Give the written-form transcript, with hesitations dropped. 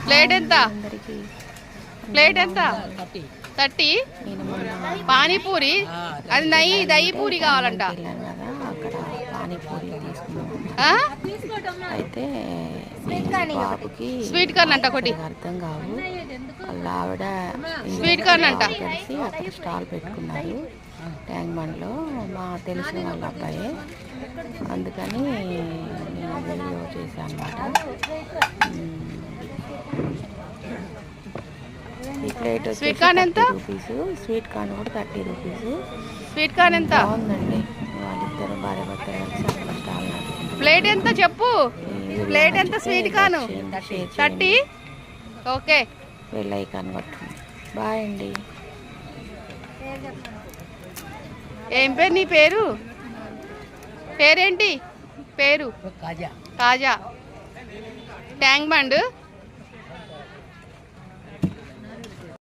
Plate ఎంత? Plate ఎంత? 30. పానీపూరి అది దహి పూరి కావాలంట. అక్కడ పానీపూరి అయితే బాబుకి స్వీట్ కార్న్ అంట ఒకటి అర్థం కావు. వాళ్ళ ఆవిడ స్వీట్ కార్న్ అంట కలిసి అక్కడ స్టాల్ పెట్టుకున్నారు ట్యాంక్ బండ్లో. మా తెలిసిన వాళ్ళ అబ్బాయి, అందుకని నేను వీడియో చేశాను అన్నమాట. ఈ ప్లేట్ స్వీట్ కార్న్ ఎంత? రూపీస్. స్వీట్ కార్న్ కూడా 30 రూపీస్. స్వీట్ కార్న్ ఎంత? బాగుందండి. వాళ్ళిద్దరు భార్య భర్తలు కలిసి అక్కడ స్టాల్ నడుపుకుంటారు. ప్లేట్ ఎంత చెప్పు? ప్లేట్ ఎంత? Sweet corn 30. Okay, bell icon కొట్టండి. బాయ్ అండి. ఏం పేరు నీ పేరు? పేరేంటి పేరు? కాజా. Tank bund